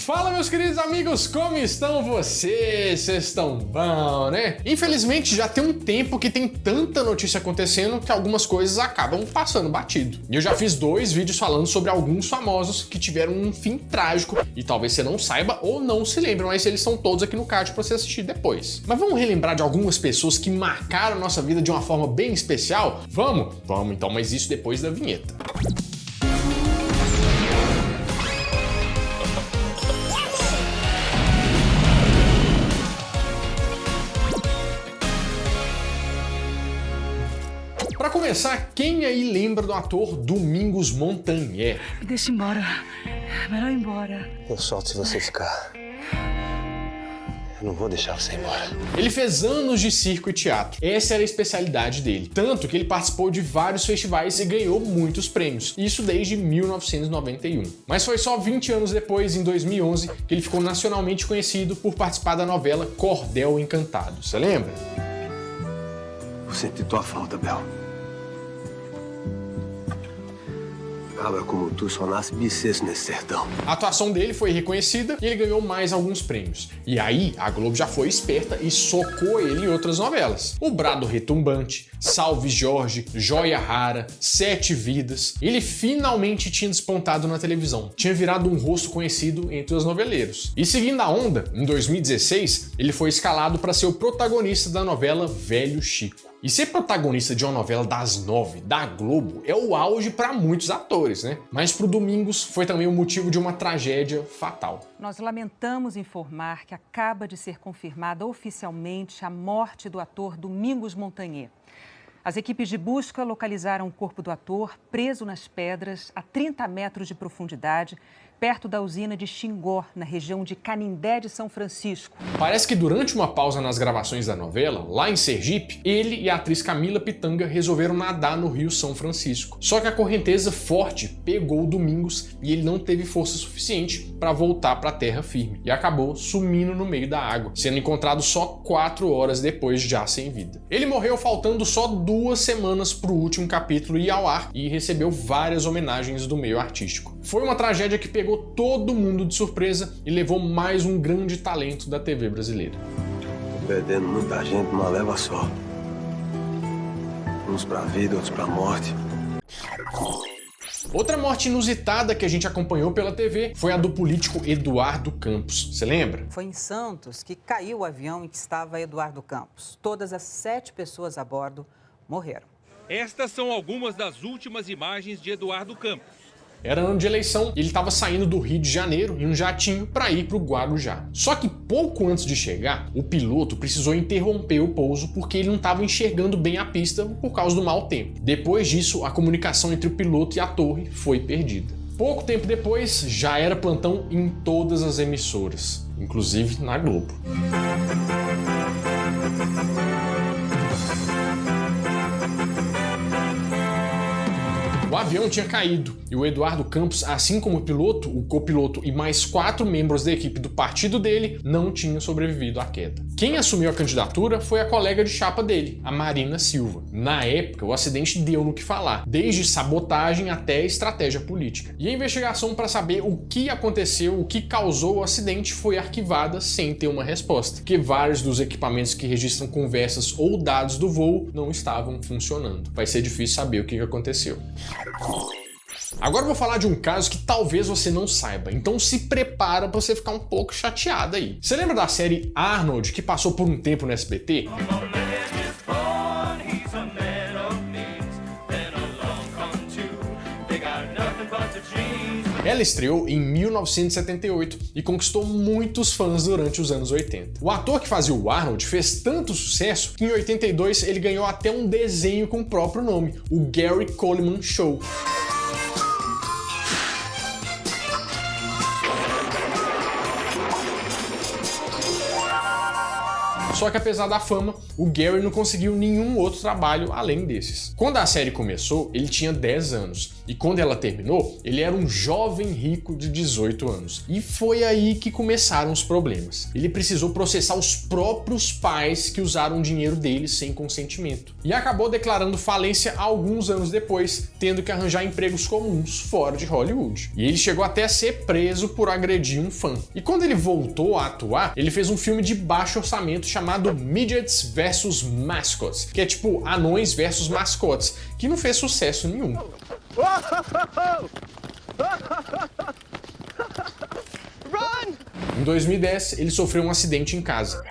Fala, meus queridos amigos, como estão vocês? Vocês estão bom, né? Infelizmente já tem um tempo que tem tanta notícia acontecendo que algumas coisas acabam passando batido. E eu já fiz 2 vídeos falando sobre alguns famosos que tiveram um fim trágico e talvez você não saiba ou não se lembre, mas eles são todos aqui no card para você assistir depois. Mas vamos relembrar de algumas pessoas que marcaram a nossa vida de uma forma bem especial? Vamos? Vamos então, mas isso depois da vinheta. Pra começar, quem aí lembra do ator Domingos Montanher? Me deixa embora. Melhor ir embora. Eu solto se você ficar. Eu não vou deixar você ir embora. Ele fez anos de circo e teatro. Essa era a especialidade dele. Tanto que ele participou de vários festivais e ganhou muitos prêmios. Isso desde 1991. Mas foi só 20 anos depois, em 2011, que ele ficou nacionalmente conhecido por participar da novela Cordel Encantado. Você lembra? Vou sentir tua falta, Bel. Cabra como tu só nasce bissesto nesse sertão. A atuação dele foi reconhecida e ele ganhou mais alguns prêmios. E aí, a Globo já foi esperta e socou ele em outras novelas. O Brado Retumbante, Salve Jorge, Joia Rara, 7 Vidas. Ele finalmente tinha despontado na televisão. Tinha virado um rosto conhecido entre os noveleiros. E seguindo a onda, em 2016, ele foi escalado para ser o protagonista da novela Velho Chico. E ser protagonista de uma novela das 9 da Globo é o auge para muitos atores, né? Mas pro Domingos foi também o motivo de uma tragédia fatal. Nós lamentamos informar que acaba de ser confirmada oficialmente a morte do ator Domingos Montanher. As equipes de busca localizaram o corpo do ator preso nas pedras a 30 metros de profundidade, perto da usina de Xingó, na região de Canindé de São Francisco. Parece que durante uma pausa nas gravações da novela, lá em Sergipe, ele e a atriz Camila Pitanga resolveram nadar no Rio São Francisco. Só que a correnteza forte pegou o Domingos e ele não teve força suficiente para voltar para a terra firme e acabou sumindo no meio da água, sendo encontrado só 4 horas depois, já sem vida. Ele morreu faltando só 2 semanas para o último capítulo ir ao ar e recebeu várias homenagens do meio artístico. Foi uma tragédia que pegou todo mundo de surpresa e levou mais um grande talento da TV brasileira. Tô perdendo muita gente numa leva só. Uns pra vida, outros pra morte. Outra morte inusitada que a gente acompanhou pela TV foi a do político Eduardo Campos. Você lembra? Foi em Santos que caiu o avião em que estava Eduardo Campos. Todas as 7 pessoas a bordo morreram. Estas são algumas das últimas imagens de Eduardo Campos. Era ano de eleição e ele estava saindo do Rio de Janeiro em um jatinho para ir para o Guarujá. Só que pouco antes de chegar, o piloto precisou interromper o pouso porque ele não estava enxergando bem a pista por causa do mau tempo. Depois disso, a comunicação entre o piloto e a torre foi perdida. Pouco tempo depois, já era plantão em todas as emissoras, inclusive na Globo. O avião tinha caído e o Eduardo Campos, assim como o piloto, o copiloto e mais 4 membros da equipe do partido dele não tinham sobrevivido à queda. Quem assumiu a candidatura foi a colega de chapa dele, a Marina Silva. Na época, o acidente deu no que falar, desde sabotagem até estratégia política. E a investigação para saber o que aconteceu, o que causou o acidente, foi arquivada sem ter uma resposta, porque vários dos equipamentos que registram conversas ou dados do voo não estavam funcionando. Vai ser difícil saber o que aconteceu. Agora eu vou falar de um caso que talvez você não saiba, então se prepara pra você ficar um pouco chateado aí. Você lembra da série Arnold, que passou por um tempo no SBT? Ela estreou em 1978 e conquistou muitos fãs durante os anos 80. O ator que fazia o Arnold fez tanto sucesso que em 82 ele ganhou até um desenho com o próprio nome, o Gary Coleman Show. Só que apesar da fama, o Gary não conseguiu nenhum outro trabalho além desses. Quando a série começou, ele tinha 10 anos E quando ela terminou, ele era um jovem rico de 18 anos. E foi aí que começaram os problemas. Ele precisou processar os próprios pais que usaram o dinheiro dele sem consentimento. E acabou declarando falência alguns anos depois, tendo que arranjar empregos comuns fora de Hollywood. E ele chegou até a ser preso por agredir um fã. E quando ele voltou a atuar, ele fez um filme de baixo orçamento chamado Midgets vs Mascots, que é tipo anões versus mascotes, que não fez sucesso nenhum. Em 2010, ele sofreu um acidente em casa.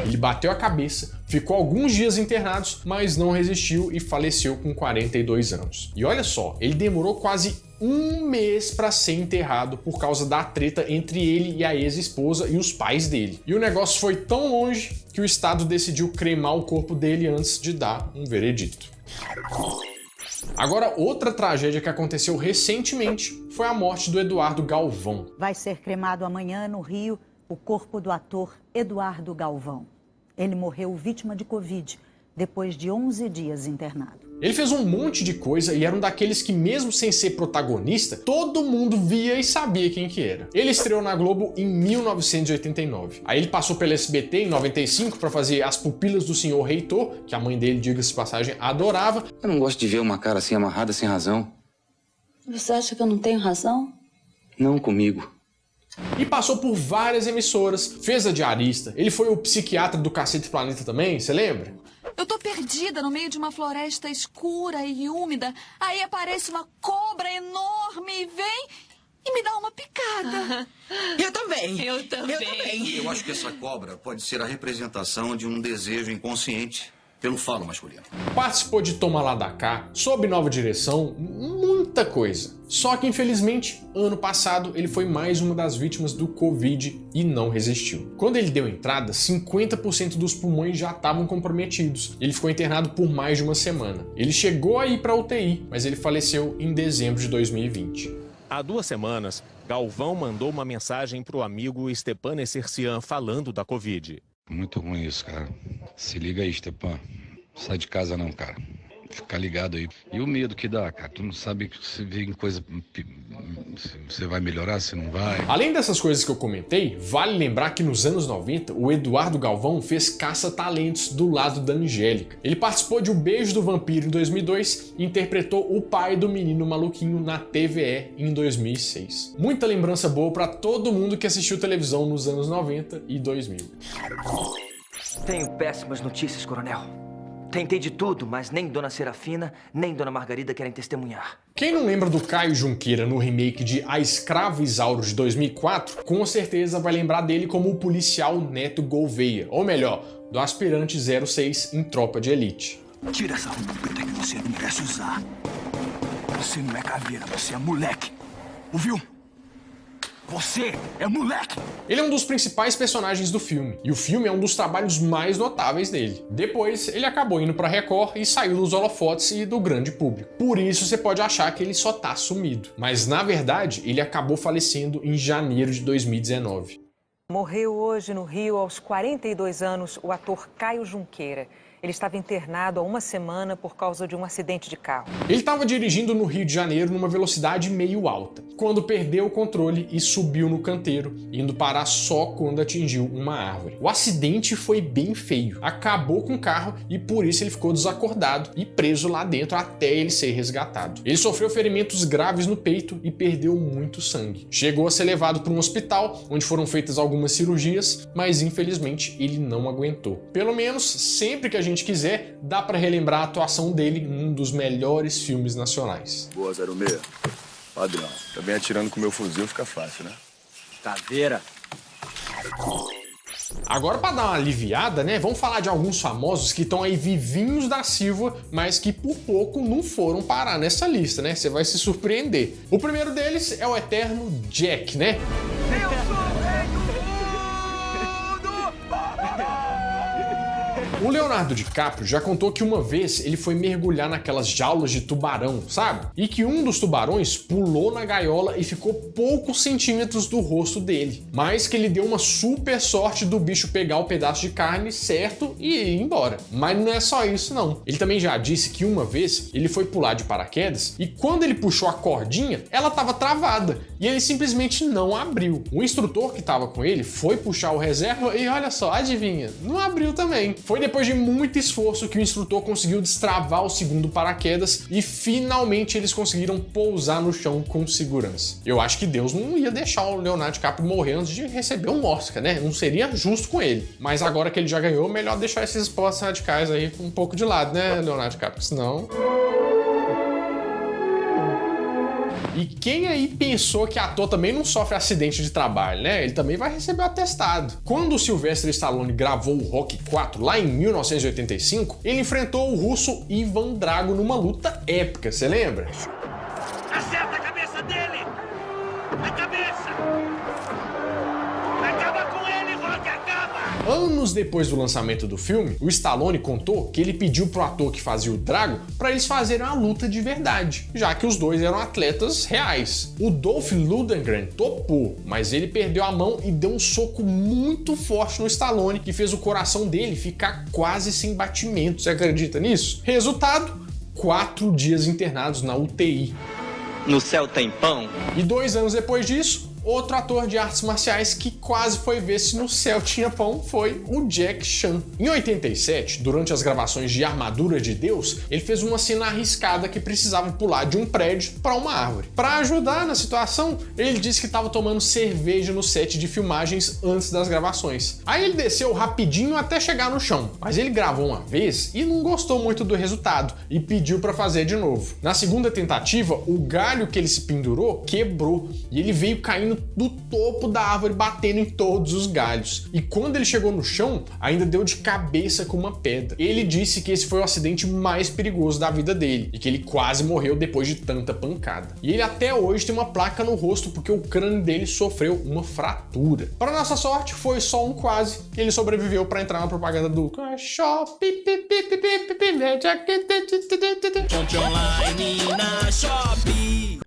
Ele bateu a cabeça, ficou alguns dias internado, mas não resistiu e faleceu com 42 anos. E olha só, ele demorou quase um mês para ser enterrado por causa da treta entre ele e a ex-esposa e os pais dele. E o negócio foi tão longe que o estado decidiu cremar o corpo dele antes de dar um veredito. Agora, outra tragédia que aconteceu recentemente foi a morte do Eduardo Galvão. Vai ser cremado amanhã no Rio o corpo do ator Eduardo Galvão. Ele morreu vítima de Covid depois de 11 dias internado. Ele fez um monte de coisa e era um daqueles que, mesmo sem ser protagonista, todo mundo via e sabia quem que era. Ele estreou na Globo em 1989. Aí ele passou pela SBT em 95 para fazer As Pupilas do Senhor Reitor, que a mãe dele, diga-se de passagem, adorava. Eu não gosto de ver uma cara assim amarrada sem razão. Você acha que eu não tenho razão? Não comigo. E passou por várias emissoras, fez a diarista. Ele foi o psiquiatra do Cacete Planeta também, você lembra? Eu tô perdida no meio de uma floresta escura e úmida. Aí aparece uma cobra enorme e vem e me dá uma picada. Eu também. Eu também. Eu acho que essa cobra pode ser a representação de um desejo inconsciente pelo falo masculino. Participou de Toma Lá da Cá, sob nova direção, muita coisa. Só que, infelizmente, ano passado ele foi mais uma das vítimas do Covid e não resistiu. Quando ele deu entrada, 50% dos pulmões já estavam comprometidos. Ele ficou internado por mais de uma semana. Ele chegou a ir para UTI, mas ele faleceu em dezembro de 2020. Há 2 semanas, Galvão mandou uma mensagem para o amigo Stepan Essercian falando da Covid. Muito ruim isso, cara. Se liga aí, Stepan. Não sai de casa não, cara. Fica ligado aí. E o medo que dá, cara. Tu não sabe que você vê em coisa... se você vai melhorar, se não vai. Além dessas coisas que eu comentei, vale lembrar que nos anos 90, o Eduardo Galvão fez caça-talentos do lado da Angélica. Ele participou de O Beijo do Vampiro em 2002 e interpretou o pai do menino maluquinho na TVE em 2006. Muita lembrança boa pra todo mundo que assistiu televisão nos anos 90 e 2000. Tenho péssimas notícias, coronel. Tentei de tudo, mas nem Dona Serafina, nem Dona Margarida querem testemunhar. Quem não lembra do Caio Junqueira no remake de A Escrava Isauro de 2004, com certeza vai lembrar dele como o policial Neto Gouveia, ou melhor, do aspirante 06 em Tropa de Elite. Tira essa roupa preta que você não merece usar. Você não é caveira, você é moleque. Ouviu? Você é moleque! Ele é um dos principais personagens do filme, e o filme é um dos trabalhos mais notáveis dele. Depois, ele acabou indo pra Record e saiu dos holofotes e do grande público. Por isso, você pode achar que ele só tá sumido. Mas, na verdade, ele acabou falecendo em janeiro de 2019. Morreu hoje no Rio, aos 42 anos, o ator Caio Junqueira. Ele estava internado há uma semana por causa de um acidente de carro. Ele estava dirigindo no Rio de Janeiro numa velocidade meio alta, quando perdeu o controle e subiu no canteiro, indo parar só quando atingiu uma árvore. O acidente foi bem feio, acabou com o carro e por isso ele ficou desacordado e preso lá dentro até ele ser resgatado. Ele sofreu ferimentos graves no peito e perdeu muito sangue. Chegou a ser levado para um hospital, onde foram feitas algumas cirurgias, mas infelizmente ele não aguentou. Pelo menos, sempre que a gente quiser, dá pra relembrar a atuação dele em um dos melhores filmes nacionais. Boa, 06. Padrão. Também atirando com meu fuzil fica fácil, né? Caveira. Agora, pra dar uma aliviada, né, vamos falar de alguns famosos que estão aí vivinhos da Silva, mas que por pouco não foram parar nessa lista, né? Você vai se surpreender. O primeiro deles é o eterno Jack, né? O Leonardo DiCaprio já contou que uma vez ele foi mergulhar naquelas jaulas de tubarão, sabe? E que um dos tubarões pulou na gaiola e ficou poucos centímetros do rosto dele. Mas que ele deu uma super sorte do bicho pegar o pedaço de carne certo e ir embora. Mas não é só isso não. Ele também já disse que uma vez ele foi pular de paraquedas e quando ele puxou a cordinha, ela estava travada e ele simplesmente não abriu. O instrutor que estava com ele foi puxar o reserva e olha só, adivinha, não abriu também. Foi depois de muito esforço que o instrutor conseguiu destravar o segundo paraquedas e finalmente eles conseguiram pousar no chão com segurança. Eu acho que Deus não ia deixar o Leonardo DiCaprio morrer antes de receber um Oscar, né? Não seria justo com ele. Mas agora que ele já ganhou, melhor deixar esses esportes radicais aí um pouco de lado, né, Leonardo DiCaprio? Senão... E quem aí pensou que ator também não sofre acidente de trabalho, né? Ele também vai receber o atestado. Quando o Sylvester Stallone gravou o Rocky IV, lá em 1985, ele enfrentou o russo Ivan Drago numa luta épica, você lembra? Acerta a cabeça dele! A cabeça! Acaba com ele, Rocky, acaba! Anos depois do lançamento do filme, o Stallone contou que ele pediu pro ator que fazia o Drago para eles fazerem uma luta de verdade, já que os dois eram atletas reais. O Dolph Lundgren topou, mas ele perdeu a mão e deu um soco muito forte no Stallone, que fez o coração dele ficar quase sem batimento. Você acredita nisso? Resultado: 4 dias internados na UTI. No céu tem pão? E 2 anos depois disso, outro ator de artes marciais que quase foi ver se no céu tinha pão foi o Jack Chan. Em 87, durante as gravações de Armadura de Deus, ele fez uma cena arriscada que precisava pular de um prédio para uma árvore. Para ajudar na situação, ele disse que estava tomando cerveja no set de filmagens antes das gravações. Aí ele desceu rapidinho até chegar no chão, mas ele gravou uma vez e não gostou muito do resultado e pediu para fazer de novo. Na segunda tentativa, o galho que ele se pendurou quebrou e ele veio caindo do topo da árvore, batendo em todos os galhos. E quando ele chegou no chão, ainda deu de cabeça com uma pedra. Ele disse que esse foi o acidente mais perigoso da vida dele e que ele quase morreu depois de tanta pancada. E ele até hoje tem uma placa no rosto porque o crânio dele sofreu uma fratura. Para nossa sorte, foi só um quase. Ele sobreviveu para entrar na propaganda do Shop. Compre online na Shopee.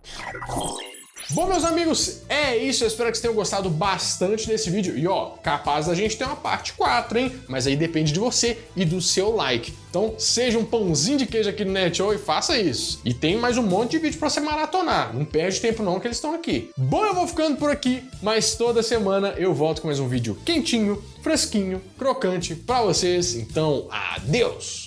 Bom, meus amigos, é isso. Eu espero que vocês tenham gostado bastante desse vídeo. E ó, capaz da gente ter uma parte 4, hein? Mas aí depende de você e do seu like. Então, seja um pãozinho de queijo aqui no NetShow e faça isso. E tem mais um monte de vídeo pra você maratonar. Não perde tempo não que eles estão aqui. Bom, eu vou ficando por aqui, mas toda semana eu volto com mais um vídeo quentinho, fresquinho, crocante pra vocês. Então, adeus!